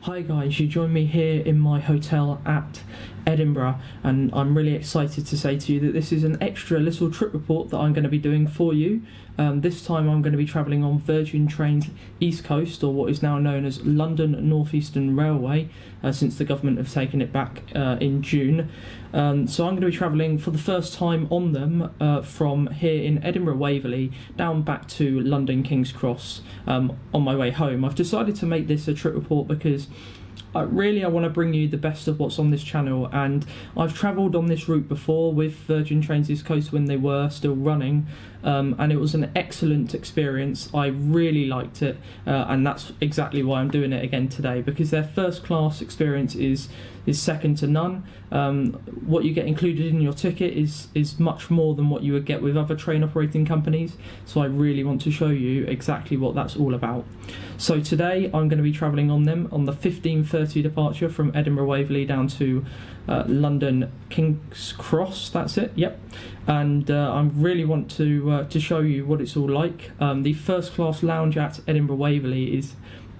Hi guys, you join me here in my hotel at Edinburgh, and I'm really excited to say to you that this is an extra little trip report that I'm going to be doing for you. This time I'm going to be travelling on Virgin Trains East Coast, or what is now known as London North Eastern Railway, since the government have taken it back in June. So I'm going to be travelling for the first time on them from here in Edinburgh Waverley down back to London King's Cross on my way home. I've decided to make this a trip report because I want to bring you the best of what's on this channel, and I've travelled on this route before with Virgin Trains East Coast when they were still running, and it was an excellent experience. I really liked it, and that's exactly why I'm doing it again today, because their first class experience is second to none. What you get included in your ticket is much more than what you would get with other train operating companies, so I really want to show you exactly what that's all about. So today I'm going to be travelling on them on the 15:30 departure from Edinburgh Waverley down to London King's Cross. That's it, yep. And I really want to show you what it's all like. The first class lounge at Edinburgh Waverley is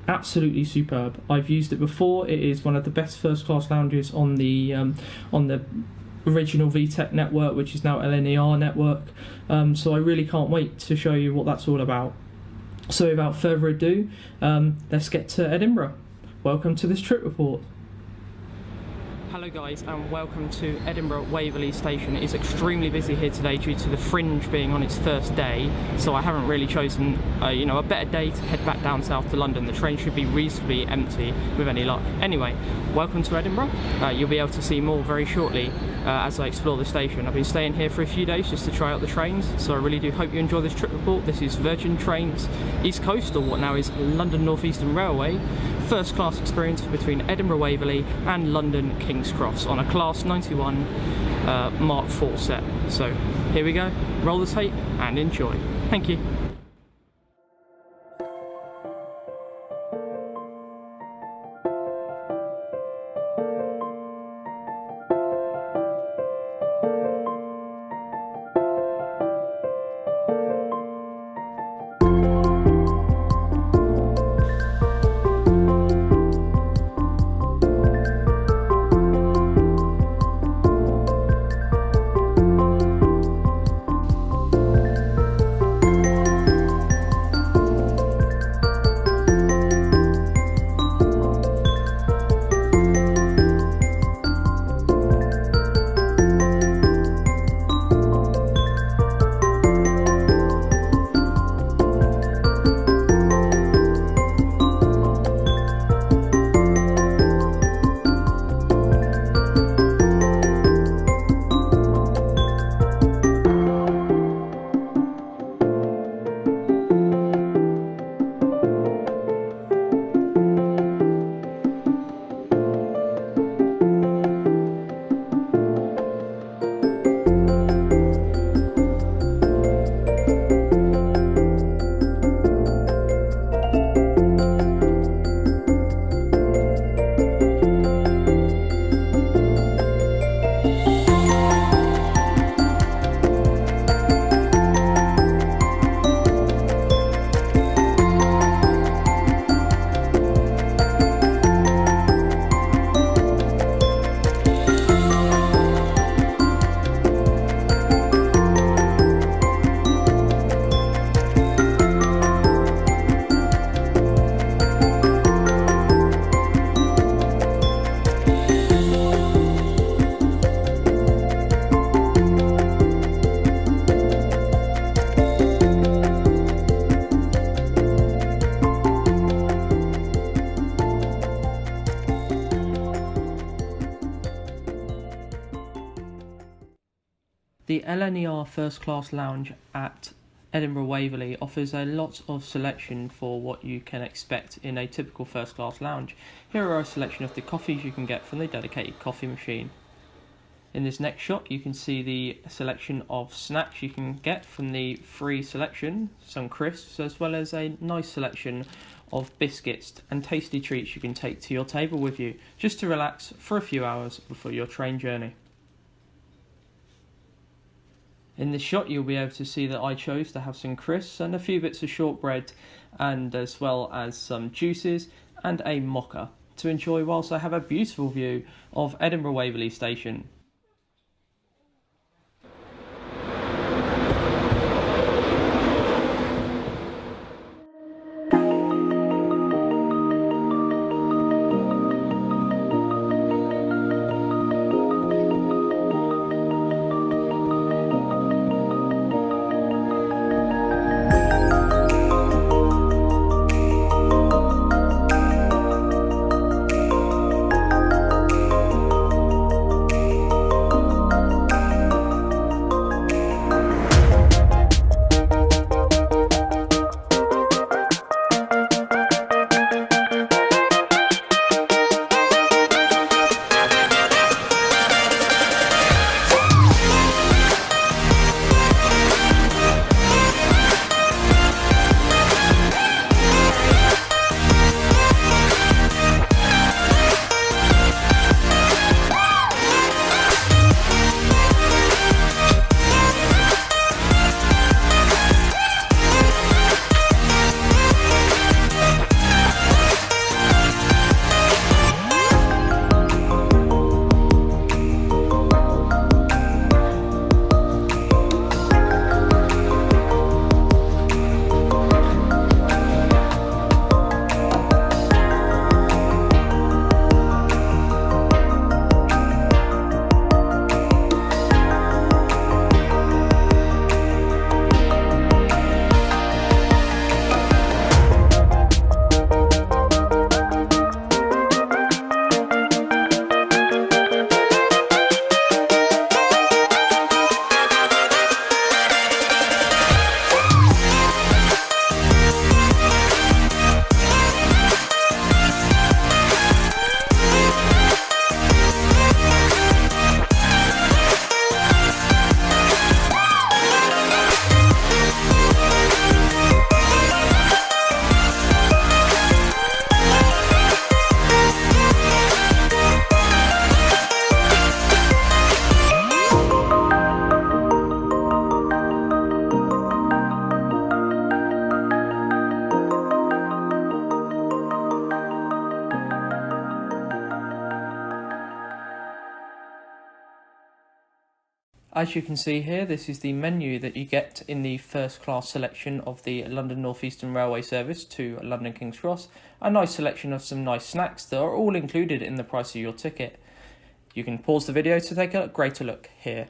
absolutely superb. I've used it before. It is one of the best first class lounges on the original VTEC network, which is now LNER network. So I really can't wait to show you what that's all about. So without further ado, let's get to Edinburgh. Welcome to this trip report. Hello guys, and welcome to Edinburgh Waverley Station. It's extremely busy here today due to the Fringe being on its first day, so I haven't really chosen a better day to head back down south to London. The train should be reasonably empty with any luck. Anyway, welcome to Edinburgh. You'll be able to see more very shortly as I explore the station. I've been staying here for a few days just to try out the trains, so I really do hope you enjoy this trip report. This is Virgin Trains East Coast, or what now is London North Eastern Railway, first class experience between Edinburgh Waverley and London King's Cross on a Class 91 Mark IV set. So here we go, roll the tape and enjoy. Thank you. The LNER First Class Lounge at Edinburgh Waverley offers a lot of selection for what you can expect in a typical first class lounge. Here are a selection of the coffees you can get from the dedicated coffee machine. In this next shot you can see the selection of snacks you can get from the free selection, some crisps, as well as a nice selection of biscuits and tasty treats you can take to your table with you, just to relax for a few hours before your train journey. In this shot you'll be able to see that I chose to have some crisps and a few bits of shortbread, and as well as some juices and a mocha to enjoy whilst I have a beautiful view of Edinburgh Waverley Station. As you can see here, this is the menu that you get in the first class selection of the London North Eastern Railway service to London King's Cross. A nice selection of some nice snacks that are all included in the price of your ticket. You can pause the video to take a greater look here.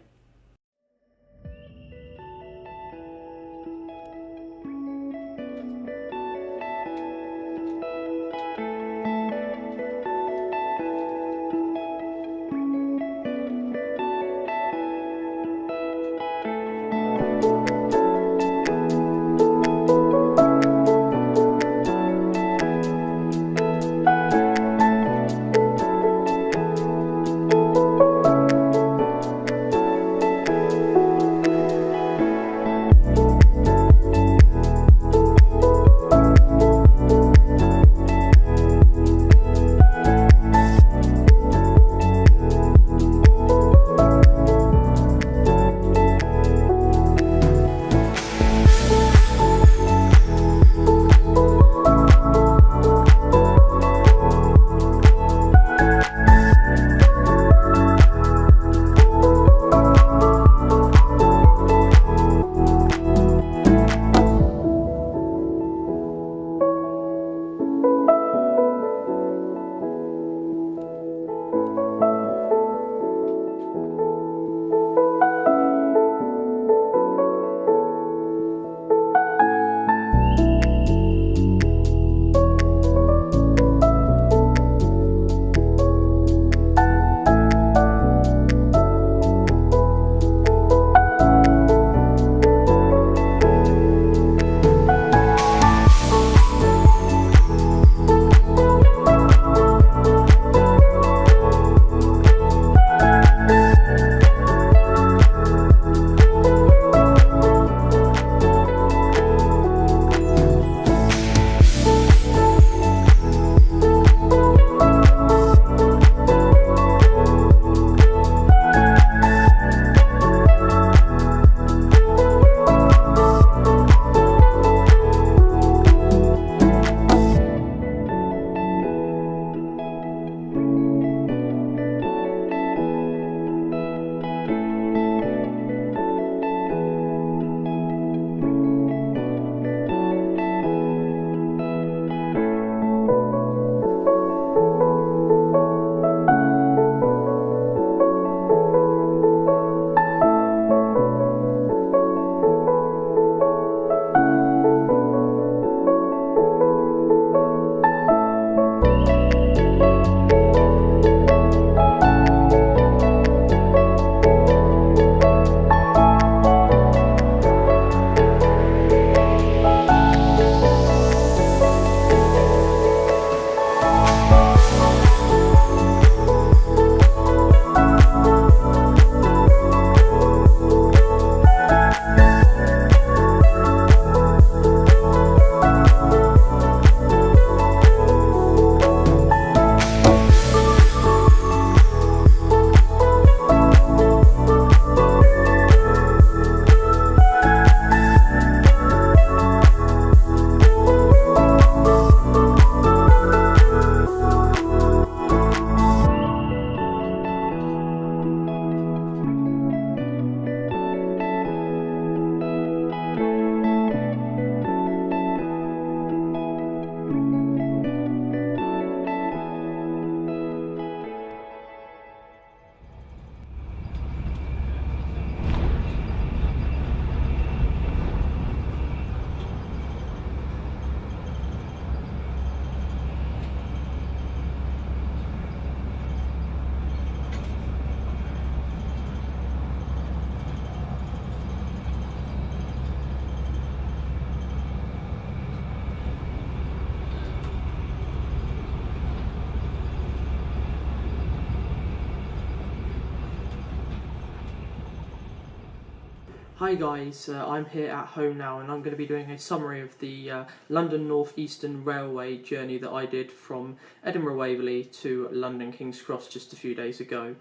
Hi guys, I'm here at home now and I'm going to be doing a summary of the London North Eastern Railway journey that I did from Edinburgh Waverley to London King's Cross just a few days ago.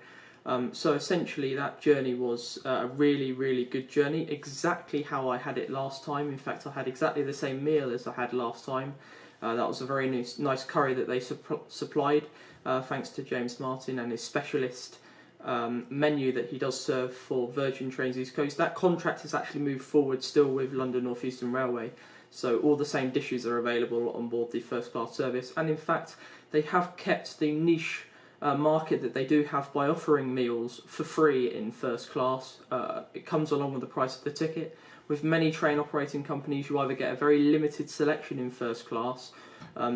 So essentially that journey was a really good journey, exactly how I had it last time. In fact, I had exactly the same meal as I had last time. That was a very nice curry that they supplied, thanks to James Martin and his specialist menu that he does serve for Virgin Trains East Coast. That contract has actually moved forward still with London North Eastern Railway, so all the same dishes are available on board the first class service, and in fact they have kept the niche market that they do have by offering meals for free in first class. It comes along with the price of the ticket. With many train operating companies, you either get a very limited selection in first class,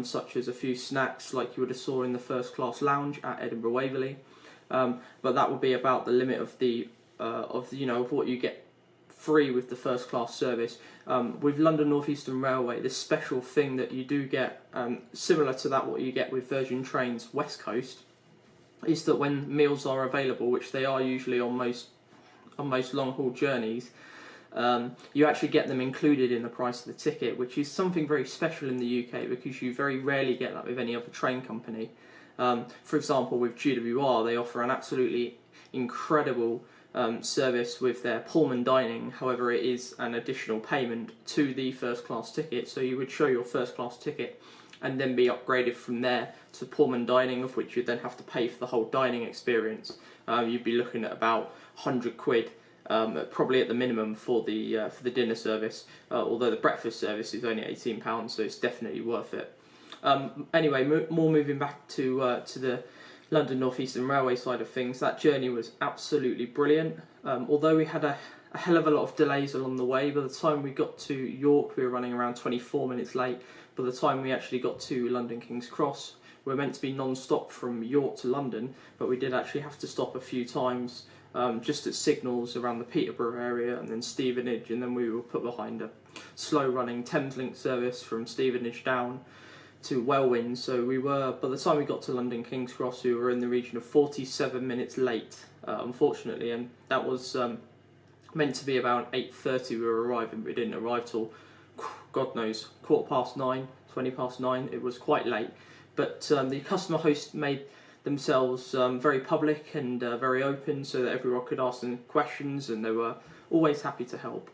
such as a few snacks like you would have saw in the first class lounge at Edinburgh Waverley, but that would be about the limit of of what you get free with the first class service. With London North Eastern Railway, this special thing that you do get, similar to that what you get with Virgin Trains West Coast, is that when meals are available, which they are usually on most long haul journeys, you actually get them included in the price of the ticket, which is something very special in the UK because you very rarely get that with any other train company. For example, with GWR, they offer an absolutely incredible service with their Pullman dining. However, it is an additional payment to the first class ticket, so you would show your first class ticket and then be upgraded from there to Pullman dining, of which you'd then have to pay for the whole dining experience. You'd be looking at about £100, probably at the minimum for the dinner service, although the breakfast service is only £18, so it's definitely worth it. Anyway, moving back to the London North Eastern Railway side of things, that journey was absolutely brilliant. Although we had a hell of a lot of delays along the way, by the time we got to York we were running around 24 minutes late. By the time we actually got to London King's Cross, we were meant to be non-stop from York to London, but we did actually have to stop a few times, just at signals around the Peterborough area and then Stevenage, and then we were put behind a slow-running Thameslink service from Stevenage down to Welwyn. So we were, by the time we got to London King's Cross, we were in the region of 47 minutes late, unfortunately, and that was meant to be about 8:30 we were arriving, but we didn't arrive till, God knows, 9:15, 9:20. It was quite late, but the customer host made themselves very public and very open so that everyone could ask them questions, and they were always happy to help.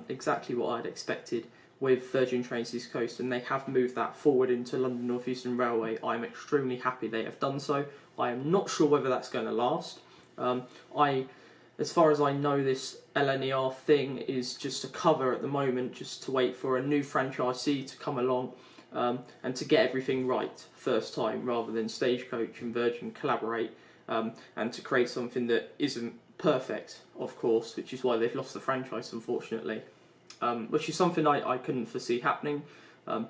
Exactly what I'd expected with Virgin Trains East Coast, and they have moved that forward into London North Eastern Railway. I'm extremely happy they have done so. I am not sure whether that's going to last. As far as I know, this LNER thing is just a cover at the moment, just to wait for a new franchisee to come along and to get everything right first time, rather than Stagecoach and Virgin collaborate and to create something that isn't perfect, of course, which is why they've lost the franchise, unfortunately. Which is something I couldn't foresee happening.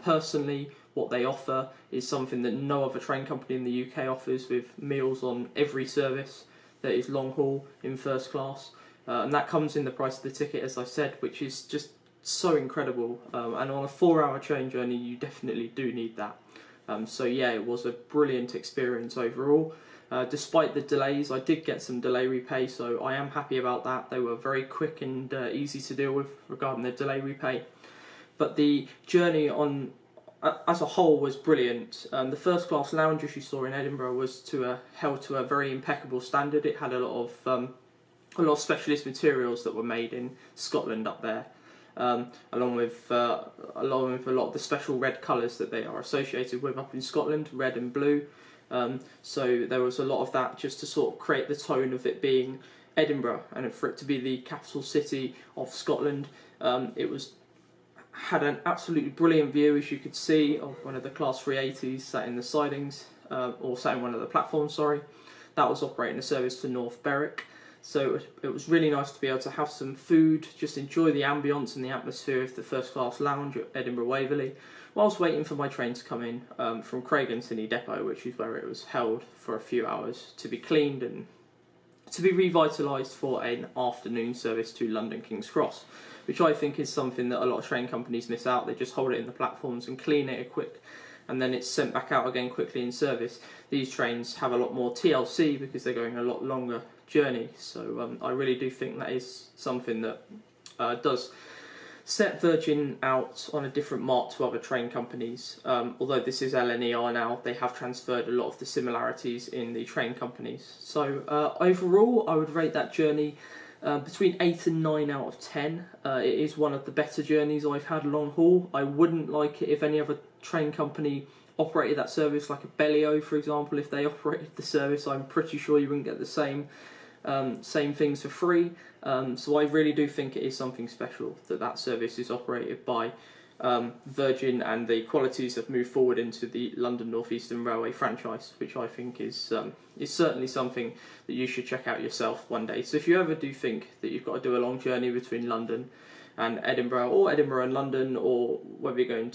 Personally, what they offer is something that no other train company in the UK offers, with meals on every service that is long haul in first class, and that comes in the price of the ticket, as I said, which is just so incredible. And on a 4-hour train journey, you definitely do need that. So yeah, it was a brilliant experience overall. Despite the delays, I did get some delay repay, so I am happy about that. They were very quick and easy to deal with regarding the delay repay. But the journey as a whole was brilliant. The first class lounge, as you saw in Edinburgh, was held to a very impeccable standard. It had a lot of specialist materials that were made in Scotland up there, along with a lot of the special red colours that they are associated with up in Scotland, red and blue. So there was a lot of that just to sort of create the tone of it being Edinburgh, and for it to be the capital city of Scotland. It had an absolutely brilliant view, as you could see, of one of the Class 380s sat in the sidings, or sat in one of the platforms, sorry. That was operating a service to North Berwick. So it was really nice to be able to have some food, just enjoy the ambience and the atmosphere of the first class lounge at Edinburgh Waverley, whilst waiting for my train to come in from Craigentinny Depot, which is where it was held for a few hours, to be cleaned and to be revitalised for an afternoon service to London King's Cross, which I think is something that a lot of train companies miss out. They just hold it in the platforms and clean it quick, and then it's sent back out again quickly in service. These trains have a lot more TLC because they're going a lot longer journey, so I really do think that is something that does set Virgin out on a different mark to other train companies. Although this is LNER now, they have transferred a lot of the similarities in the train companies. So overall, I would rate that journey between 8 and 9 out of 10. It is one of the better journeys I've had long haul. I wouldn't like it if any other train company operated that service, like a Bellio, for example. If they operated the service, I'm pretty sure you wouldn't get the same things for free. So I really do think it is something special that service is operated by Virgin, and the qualities have moved forward into the London North Eastern Railway franchise, which I think is certainly something that you should check out yourself one day. So if you ever do think that you've got to do a long journey between London and Edinburgh, or Edinburgh and London, or whether you're going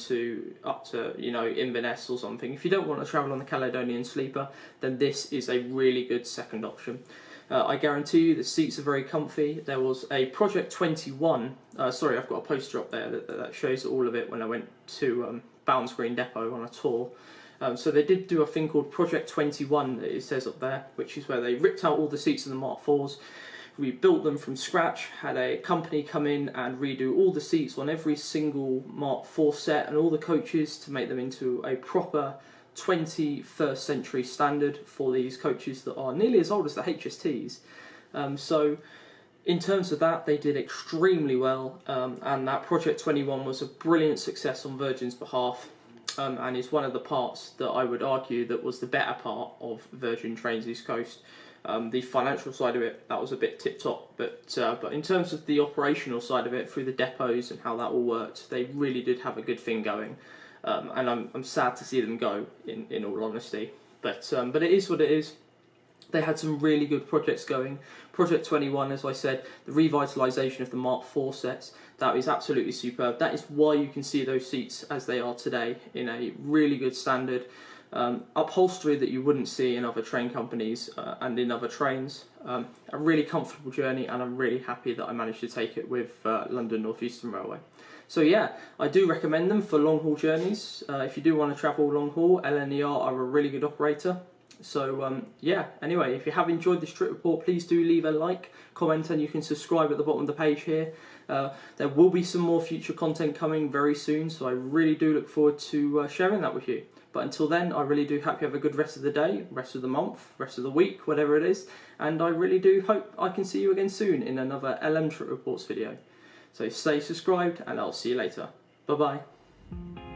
up to Inverness or something, if you don't want to travel on the Caledonian Sleeper, then this is a really good second option. I guarantee you the seats are very comfy. There was a Project 21, sorry, I've got a poster up there that shows all of it when I went to Bounds Green Depot on a tour. So they did do a thing called Project 21, it says up there, which is where they ripped out all the seats in the Mark IVs, rebuilt them from scratch, had a company come in and redo all the seats on every single Mark IV set and all the coaches to make them into a proper 21st century standard for these coaches that are nearly as old as the HSTs. So in terms of that, they did extremely well, and that Project 21 was a brilliant success on Virgin's behalf, and is one of the parts that I would argue that was the better part of Virgin Trains East Coast. The financial side of it, that was a bit tip-top, but in terms of the operational side of it, through the depots and how that all worked, they really did have a good thing going. And I'm sad to see them go, in all honesty. But it is what it is. They had some really good projects going. Project 21, as I said, the revitalisation of the Mark IV sets, that is absolutely superb. That is why you can see those seats as they are today, in a really good standard. Upholstery that you wouldn't see in other train companies and in other trains. A really comfortable journey, and I'm really happy that I managed to take it with London North Eastern Railway. So yeah, I do recommend them for long haul journeys. If you do want to travel long haul, LNER are a really good operator. So yeah, anyway, if you have enjoyed this trip report, please do leave a like, comment, and you can subscribe at the bottom of the page here. There will be some more future content coming very soon, so I really do look forward to sharing that with you. But until then, I really do hope you have a good rest of the day, rest of the month, rest of the week, whatever it is. And I really do hope I can see you again soon in another LM Trip Reports video. So stay subscribed, and I'll see you later. Bye bye.